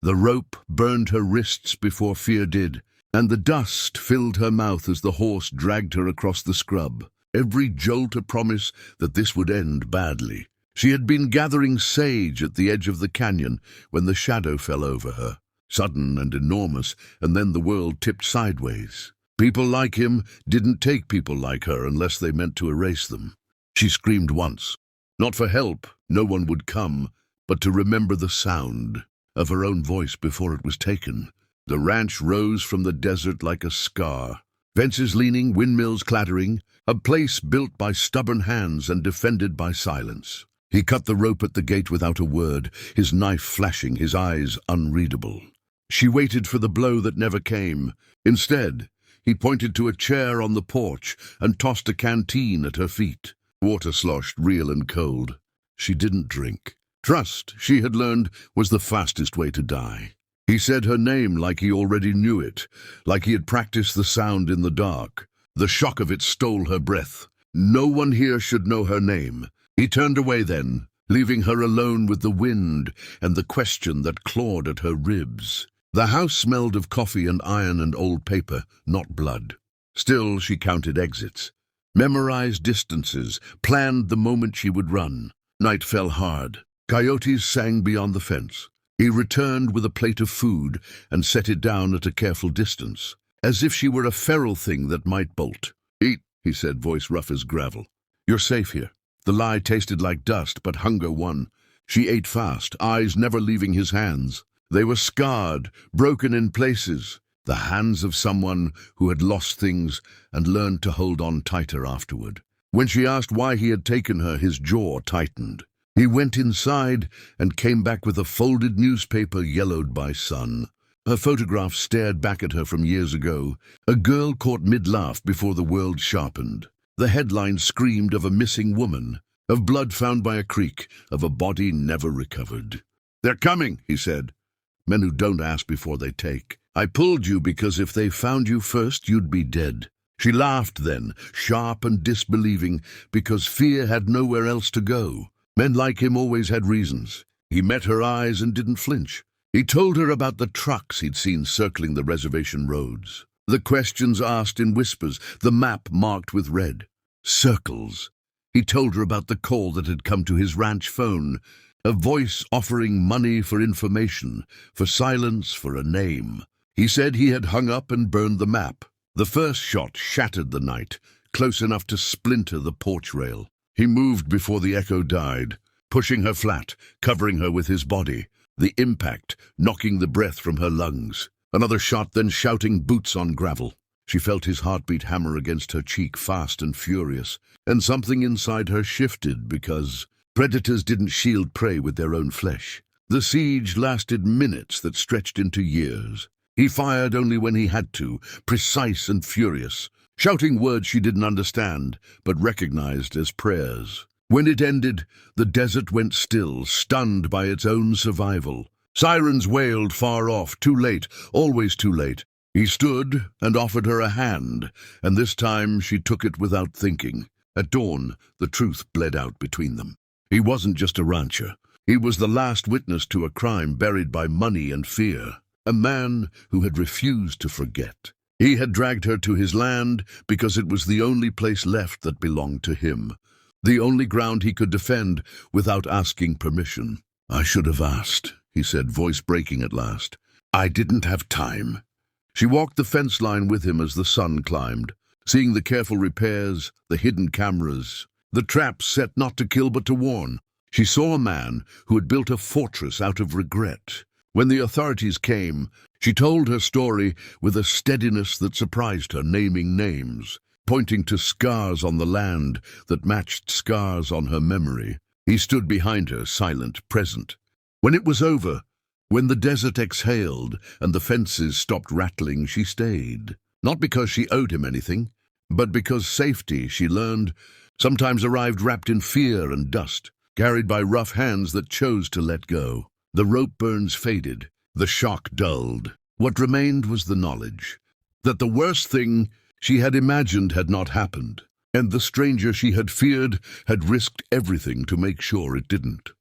The rope burned her wrists before fear did, and the dust filled her mouth as the horse dragged her across the scrub, every jolt a promise that this would end badly. She had been gathering sage at the edge of the canyon when the shadow fell over her, sudden and enormous, and then the world tipped sideways. People like him didn't take people like her unless they meant to erase them. She screamed once, not for help, no one would come, but to remember the sound of her own voice before it was taken. The ranch rose from the desert like a scar. Fences leaning, windmills clattering, a place built by stubborn hands and defended by silence. He cut the rope at the gate without a word, his knife flashing, his eyes unreadable. She waited for the blow that never came. Instead, he pointed to a chair on the porch and tossed a canteen at her feet. Water sloshed real and cold. She didn't drink. Trust, she had learned, was the fastest way to die. He said her name like he already knew it, like he had practiced the sound in the dark. The shock of it stole her breath. No one here should know her name. He turned away then, leaving her alone with the wind and the question that clawed at her ribs. The house smelled of coffee and iron and old paper, not blood. Still, she counted exits, memorized distances, planned the moment she would run. Night fell hard. Coyotes sang beyond the fence. He returned with a plate of food and set it down at a careful distance, as if she were a feral thing that might bolt. "Eat," he said, voice rough as gravel. "You're safe here." The lie tasted like dust, but hunger won. She ate fast, eyes never leaving his hands. They were scarred, broken in places, the hands of someone who had lost things and learned to hold on tighter afterward. When she asked why he had taken her, his jaw tightened. He went inside and came back with a folded newspaper yellowed by sun. Her photograph stared back at her from years ago, a girl caught mid-laugh before the world sharpened. The headline screamed of a missing woman, of blood found by a creek, of a body never recovered. "They're coming," he said. "Men who don't ask before they take. I pulled you because if they found you first, you'd be dead." She laughed then, sharp and disbelieving, because fear had nowhere else to go. Men like him always had reasons. He met her eyes and didn't flinch. He told her about the trucks he'd seen circling the reservation roads. The questions asked in whispers, the map marked with red. Circles. He told her about the call that had come to his ranch phone, a voice offering money for information, for silence, for a name. He said he had hung up and burned the map. The first shot shattered the night, close enough to splinter the porch rail. He moved before the echo died, pushing her flat, covering her with his body, the impact knocking the breath from her lungs. Another shot, then shouting boots on gravel. She felt his heartbeat hammer against her cheek, fast and furious, and something inside her shifted because predators didn't shield prey with their own flesh. The siege lasted minutes that stretched into years. He fired only when he had to, precise and furious, shouting words she didn't understand, but recognized as prayers. When it ended, the desert went still, stunned by its own survival. Sirens wailed far off, too late, always too late. He stood and offered her a hand, and this time she took it without thinking. At dawn, the truth bled out between them. He wasn't just a rancher. He was the last witness to a crime buried by money and fear. A man who had refused to forget. He had dragged her to his land because it was the only place left that belonged to him, the only ground he could defend without asking permission. "I should have asked," he said, voice breaking at last. "I didn't have time." She walked the fence line with him as the sun climbed, seeing the careful repairs, the hidden cameras, the traps set not to kill but to warn. She saw a man who had built a fortress out of regret. When the authorities came, she told her story with a steadiness that surprised her, naming names, pointing to scars on the land that matched scars on her memory. He stood behind her, silent, present. When it was over, when the desert exhaled and the fences stopped rattling, she stayed. Not because she owed him anything, but because safety, she learned, sometimes arrived wrapped in fear and dust, carried by rough hands that chose to let go. The rope burns faded, the shock dulled. What remained was the knowledge that the worst thing she had imagined had not happened, and the stranger she had feared had risked everything to make sure it didn't.